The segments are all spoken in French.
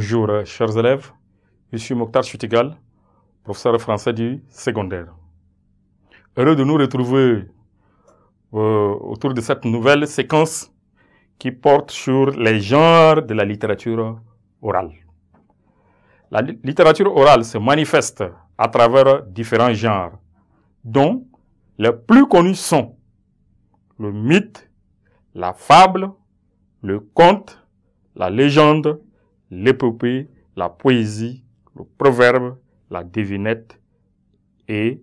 Bonjour, chers élèves. Je suis Mokhtar Chutigal, professeur français du secondaire. Heureux de nous retrouver autour de cette nouvelle séquence qui porte sur les genres de la littérature orale. La littérature orale se manifeste à travers différents genres, dont les plus connus sont le mythe, la fable, le conte, la légende, l'épopée, la poésie, le proverbe, la devinette et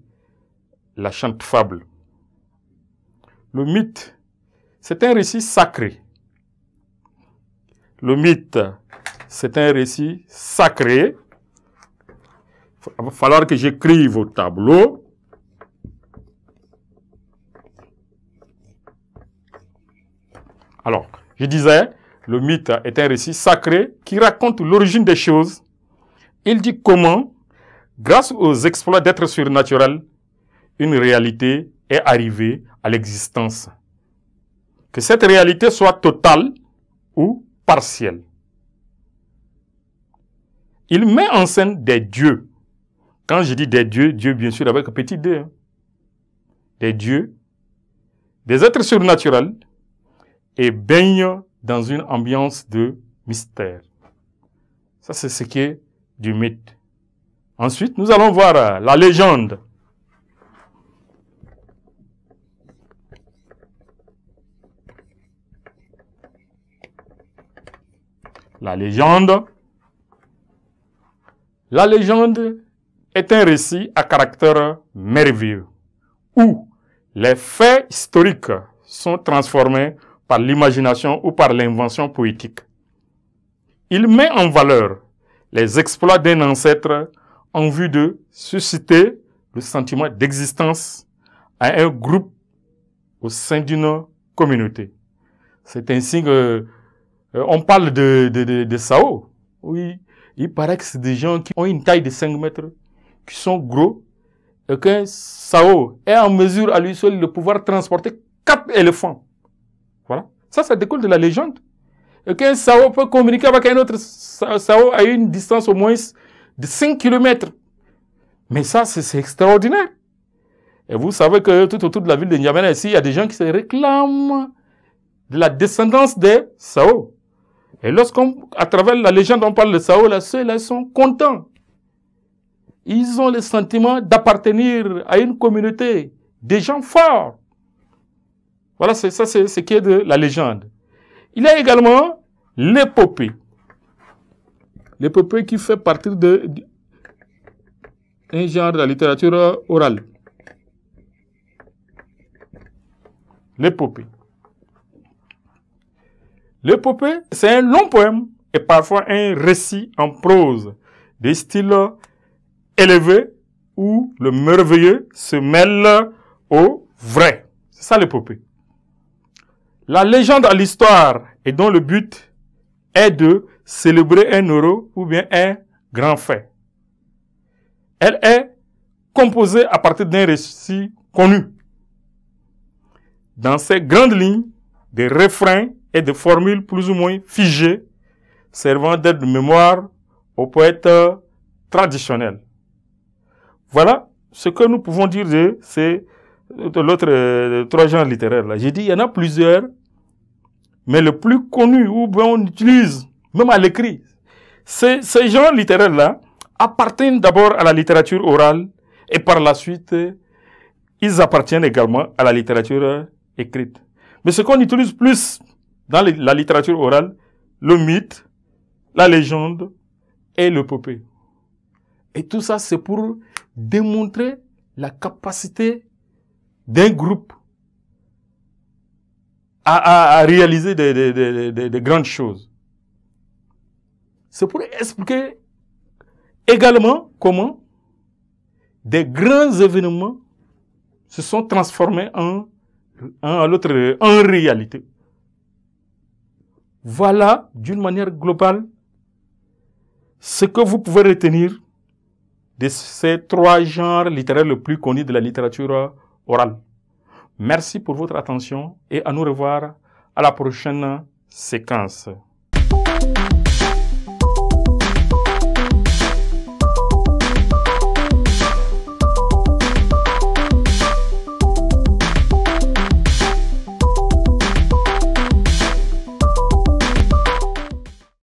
la chante-fable. Le mythe, c'est un récit sacré. Le mythe, c'est un récit sacré. Il va falloir que j'écrive au tableau. Alors, je disais, le mythe est un récit sacré qui raconte l'origine des choses. Il dit comment, grâce aux exploits d'êtres surnaturels, une réalité est arrivée à l'existence. Que cette réalité soit totale ou partielle. Il met en scène des dieux. Quand je dis des dieux, Dieu bien sûr avec un petit d. Hein. Des dieux, des êtres surnaturels, et baigne dans une ambiance de mystère. Ça, c'est ce qui est du mythe. Ensuite, nous allons voir la légende. La légende. La légende est un récit à caractère merveilleux, où les faits historiques sont transformés par l'imagination ou par l'invention poétique. Il met en valeur les exploits d'un ancêtre en vue de susciter le sentiment d'existence à un groupe au sein d'une communauté. C'est ainsi que on parle de Sao. Oui, il paraît que c'est des gens qui ont une taille de 5 mètres, qui sont gros, et que Sao est en mesure à lui seul de pouvoir transporter 4 éléphants. Voilà. Ça découle de la légende. Et qu'un Sao peut communiquer avec un autre Sao à une distance au moins de 5 km. Mais ça, c'est extraordinaire. Et vous savez que tout autour de la ville de N'Djamena, ici, il y a des gens qui se réclament de la descendance des Sao. Et lorsqu'à travers la légende, on parle de Sao, là, ceux-là sont contents. Ils ont le sentiment d'appartenir à une communauté, des gens forts. Voilà, c'est ce qui est de la légende. Il y a également l'épopée. L'épopée qui fait partie d'un genre de la littérature orale. L'épopée. L'épopée, c'est un long poème et parfois un récit en prose, de style élevé où le merveilleux se mêle au vrai. C'est ça l'épopée. La légende à l'histoire et dont le but est de célébrer un heureux ou bien un grand fait. Elle est composée à partir d'un récit connu. Dans ces grandes lignes, des refrains et des formules plus ou moins figées, servant d'aide de mémoire aux poètes traditionnels. Voilà ce que nous pouvons dire de l'autre trois genres littéraires là. J'ai dit, il y en a plusieurs, mais le plus connu, ou bien on utilise, même à l'écrit, ces genres littéraires là appartiennent d'abord à la littérature orale, et par la suite, ils appartiennent également à la littérature écrite. Mais ce qu'on utilise plus dans la littérature orale, le mythe, la légende et l'épopée. Et tout ça, c'est pour démontrer la capacité d'un groupe à réaliser des grandes choses. C'est pour expliquer également comment des grands événements se sont transformés en réalité. Voilà, d'une manière globale, ce que vous pouvez retenir de ces trois genres littéraires les plus connus de la littérature orale. Merci pour votre attention et à nous revoir à la prochaine séquence.